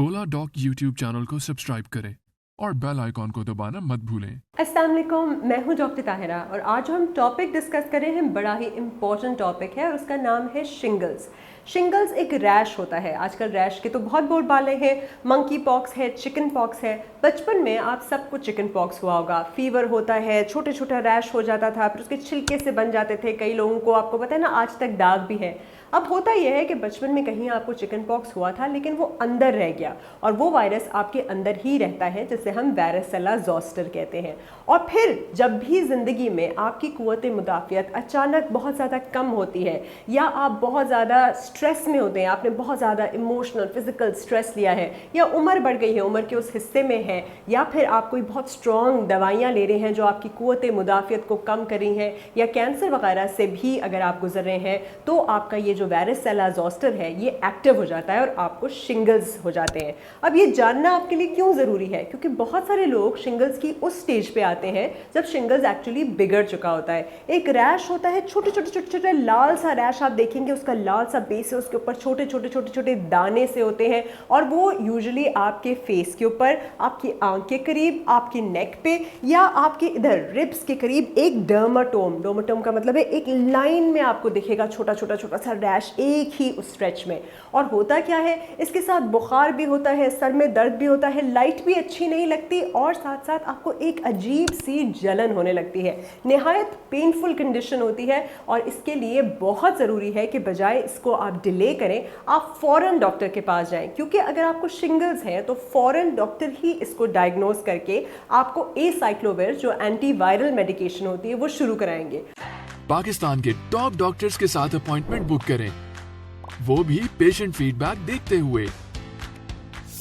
ओला dock YouTube channel को subscribe करें और बेल आइकॉन को दबाना मत भूलें। अस्सलाम वालेकुम, मैं हूं डॉक्टर ताहिरा और आज हम टॉपिक डिस्कस कर रहे हैं। बड़ा ही इम्पॉर्टेंट टॉपिक है और उसका नाम है शिंगल्स। शिंगल्स एक रैश होता है। आजकल रैश के तो बहुत बोलबाले हैं। मंकी पॉक्स है, चिकन पॉक्स है। बचपन में आप सबको चिकन पॉक्स हुआ होगा। फीवर होता है, छोटे छोटा रैश हो जाता था, फिर उसके छिलके से बन जाते थे। कई लोगों को, आपको पता है ना, आज तक दाग भी है। अब होता यह है कि बचपन में कहीं आपको चिकन पॉक्स हुआ था लेकिन वो अंदर रह गया और वो वायरस आपके अंदर ही रहता है, जिसे हम वारिसेला ज़ोस्टर कहते हैं। और फिर जब भी ज़िंदगी में आपकी क़ुव्वत मुदाफ़ियत अचानक बहुत ज़्यादा कम होती है या आप बहुत ज़्यादा स्ट्रेस में होते हैं, आपने बहुत ज़्यादा इमोशनल फिज़िकल स्ट्रेस लिया है या उम्र बढ़ गई है, उम्र के उस हिस्से में है, या फिर आप कोई बहुत स्ट्रॉन्ग दवाइयाँ ले रहे हैं जो आपकी क़ुव्वत मुदाफ़ियत को कम कर रही हैं, या कैंसर वगैरह से भी अगर आप गुजर रहे हैं, तो आपका ये जो वारिसेला ज़ोस्टर है ये एक्टिव हो जाता है और आपको शिंगल्स हो जाते हैं। अब ये जानना आपके लिए क्यों ज़रूरी है? क्योंकि बहुत सारे लोग शिंगल्स की उस स्टेज पे आते हैं जब शिंगल्स एक्चुअली बिगड़ चुका होता है। एक रैश होता है, छोटे छोटे छोटे छोटे लाल सा रैश, आप देखेंगे उसका लाल सा बेस है, उसके ऊपर छोटे छोटे छोटे छोटे दाने से होते हैं और वो यूजुअली आपके फेस के ऊपर, आपकी आंख के करीब, आपके नेक पे या आपके इधर रिब्स के करीब एक डर्माटोम, डर्माटोम का मतलब है एक लाइन में आपको दिखेगा छोटा छोटा छोटा सा रैश एक ही उस स्ट्रेच में। और होता क्या है, इसके साथ बुखार भी होता है, सर में दर्द भी होता है, लाइट भी अच्छी नहीं लगती और साथ साथ आपको एक अजीब सी जलन होने लगती है। निहायत पेनफुल कंडीशन होती है और इसके लिए बहुत ज़रूरी है कि बजाय इसको आप डिले करें, आप फ़ौरन डॉक्टर के पास जाएं। क्योंकि अगर आपको शिंगल्स है तो फ़ौरन डॉक्टर ही इसको डायग्नोज करके आपको एसाइक्लोविर, जो एंटीवायरल मेडिकेशन होती है, वो शुरू कराएंगे। पाकिस्तान के टॉप डॉक्टर्स के साथ अपॉइंटमेंट बुक करें, वो भी पेशेंट फीडबैक देखते हुए।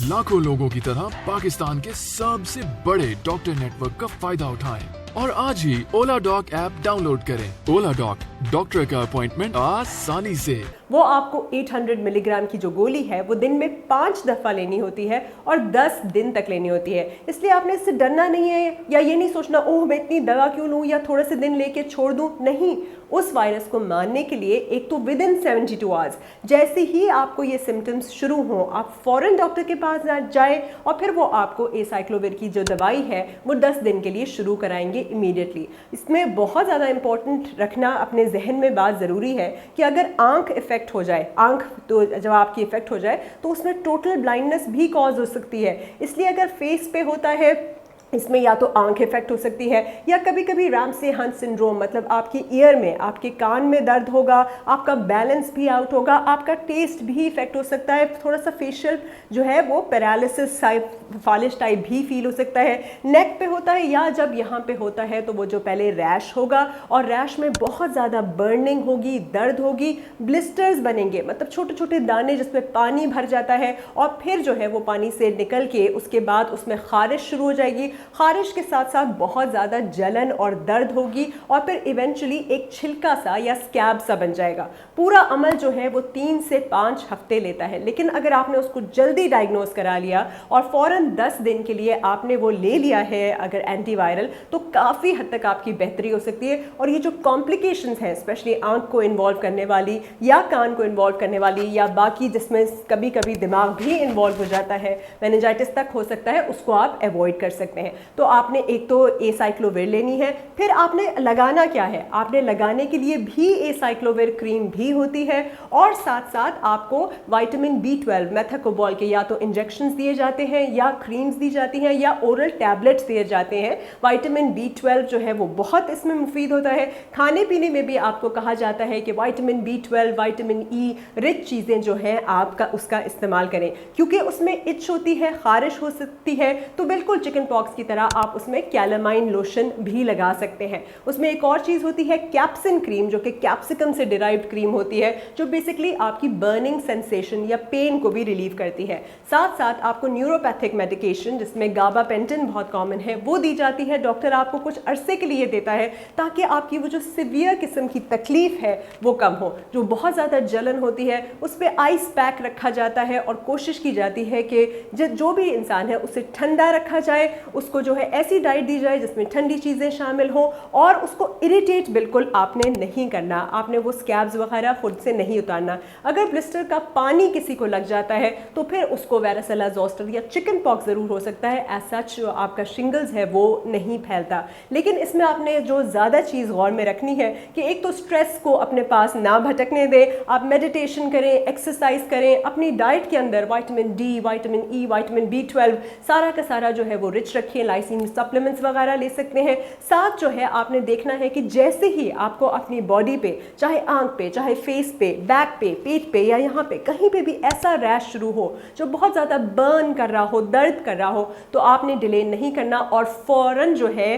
लाखों लोगों की तरह पाकिस्तान के सबसे बड़े डॉक्टर नेटवर्क का फायदा उठाएं और आज ही ओला डॉक ऐप डाउनलोड करें। ओला डॉक, डॉक्टर का अपॉइंटमेंट आसानी से। वो आपको 800 मिलीग्राम की जो गोली है वो दिन में 5 दफ़ा लेनी होती है और 10 दिन तक लेनी होती है। इसलिए आपने इससे डरना नहीं है या ये नहीं सोचना ओह मैं इतनी दवा क्यों लूँ या थोड़े से दिन लेके छोड़ दूँ। नहीं, उस वायरस को मारने के लिए एक तो विद इन 72 आवर्स जैसे ही आपको ये सिम्टम्स शुरू हों, आप फ़ौरन डॉक्टर के पास जाएं और फिर वो आपको एसाइक्लोविर की जो दवाई है वो 10 दिन के लिए शुरू कराएंगे इमीडिएटली। इसमें बहुत ज़्यादा इंपॉर्टेंट रखना अपने जहन में बात ज़रूरी है कि अगर आंख इफेक्ट हो जाए, आंख तो जब आपकी इफेक्ट हो जाए तो उसमें टोटल ब्लाइंडनेस भी कॉज हो सकती है। इसलिए अगर फेस पे होता है, इसमें या तो आंख इफेक्ट हो सकती है या कभी कभी रैम्से हंट सिंड्रोम, मतलब आपकी ईयर में, आपके कान में दर्द होगा, आपका बैलेंस भी आउट होगा, आपका टेस्ट भी इफेक्ट हो सकता है, थोड़ा सा फेशियल जो है वो पैरालिसिस टाइप, फालिश टाइप भी फील हो सकता है। नेक पे होता है या जब यहाँ पे होता है तो वो जो पहले रैश होगा और रैश में बहुत ज़्यादा बर्निंग होगी, दर्द होगी, ब्लिस्टर्स बनेंगे, मतलब छोटे छोटे दाने जिसमें पानी भर जाता है और फिर जो है वो पानी से निकल के उसके बाद उसमें खारिश शुरू हो जाएगी। खारिश के साथ साथ बहुत ज़्यादा जलन और दर्द होगी और फिर इवेंचुअली एक छिलका सा या स्कैब सा बन जाएगा। पूरा अमल जो है वो 3 से 5 हफ्ते लेता है, लेकिन अगर आपने उसको जल्दी डायग्नोज करा लिया और फ़ौरन 10 दिन के लिए आपने वो ले लिया है अगर एंटीवायरल, तो काफ़ी हद तक आपकी बेहतरी हो सकती है। और ये जो कॉम्प्लिकेशंस हैं, स्पेशली आंख को इन्वॉल्व करने वाली या कान को इन्वॉल्व करने वाली या बाकी जिसमें कभी कभी दिमाग भी इन्वॉल्व हो जाता है, मेनिंजाइटिस तक हो सकता है, उसको आप अवॉइड कर सकते हैं। तो आपने एक तो एसाइक्लोविर लेनी है, फिर आपने लगाना क्या है, आपने लगाने के लिए भी एसाइक्लोविर क्रीम भी होती है और साथ साथ आपको विटामिन B12 मेथाकोबॉल के या तो इंजेक्शंस दिए जाते हैं या क्रीम्स दी जाती हैं या ओरल टैबलेट्स दिए जाते हैं। विटामिन B12 जो है वो बहुत इसमें मुफीद होता है। खाने पीने में भी आपको कहा जाता है कि vitamin B12, vitamin E rich चीज़ें जो हैं आपका उसका इस्तेमाल करें, क्योंकि उसमें इच होती है, खारिश हो सकती है, तो बिल्कुल चिकन पॉक्स की तरह आप उसमें कैलामाइन लोशन भी लगा सकते हैं। उसमें एक और चीज़ होती है कैप्सिन क्रीम, जो कि कैप्सिकम से डिराइव्ड क्रीम होती है, जो बेसिकली आपकी बर्निंग सेंसेशन या पेन को भी रिलीव करती है। साथ साथ आपको न्यूरोपैथिक मेडिकेशन जिसमें गाबापेंटिन बहुत कॉमन है वो दी जाती है। डॉक्टर आपको कुछ अरसे के लिए देता है ताकि आपकी वो जो सिवियर किस्म की तकलीफ है वो कम हो। जो बहुत ज़्यादा जलन होती है उस पर आइस पैक रखा जाता है और कोशिश की जाती है कि जो भी इंसान है उसे ठंडा रखा जाए, उसको जो है ऐसी डाइट दी जाए जिसमें ठंडी चीज़ें शामिल हों, और उसको इरिटेट बिल्कुल आपने नहीं करना, आपने वो स्कैब्स वगैरह खुद से नहीं उतारना। अगर ब्लिस्टर का पानी किसी को लग जाता है तो फिर उसको वारासिला जोस्टर या चिकन पॉक्स ज़रूर हो सकता है, एज सच आपका शिंगल्स है वो नहीं फैलता। लेकिन इसमें आपने जो ज़्यादा चीज़ गौर में रखनी है कि एक तो स्ट्रेस को अपने पास ना भटकने दें, आप मेडिटेशन करें, एक्सरसाइज करें, अपनी डाइट के अंदर vitamin D, vitamin E, vitamin B12 सारा का सारा जो है वो रिच रखिए, लाइसिन सप्लीमेंट्स वगैरह ले सकते हैं। साथ जो है आपने देखना है कि जैसे ही आपको अपनी बॉडी पे, चाहे आंख पे, चाहे फेस पे, बैक पे, पेट पे या यहाँ पे कहीं पे भी ऐसा रैश शुरू हो जो बहुत ज़्यादा बर्न कर रहा हो, दर्द कर रहा हो, तो आपने डिले नहीं करना और फौरन जो है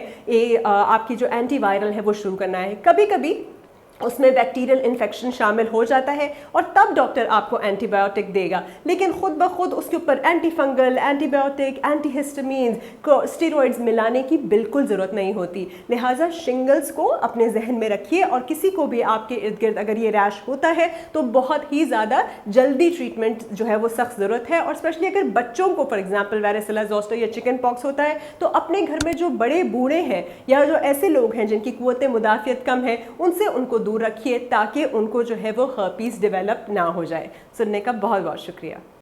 आपकी जो एंटीवायरल है वो शुरू करना है। कभी कभी उसमें बैक्टीरियल इन्फेक्शन शामिल हो जाता है और तब डॉक्टर आपको एंटीबायोटिक देगा, लेकिन खुद ब खुद उसके ऊपर एंटी फंगल, एंटीबायोटिक, एंटीहिस्टामीन्स, स्टेरॉइड्स मिलाने की बिल्कुल ज़रूरत नहीं होती। लिहाजा शिंगल्स को अपने जहन में रखिए और किसी को भी आपके इर्द गिर्द अगर ये रैश होता है तो बहुत ही ज़्यादा जल्दी ट्रीटमेंट जो है वो सख्त ज़रूरत है। और स्पेशली अगर बच्चों को फॉर एग्जाम्पल वारासिला जोस्टर या चिकन पॉक्स होता है तो अपने घर में जो बड़े बूढ़े हैं या जो ऐसे लोग हैं जिनकी कुव्वत मुदाफ़ियत कम है उनसे उनको दूर रखिए ताकि उनको जो है वो हर्पीस डेवलप ना हो जाए। सुनने का बहुत बहुत शुक्रिया।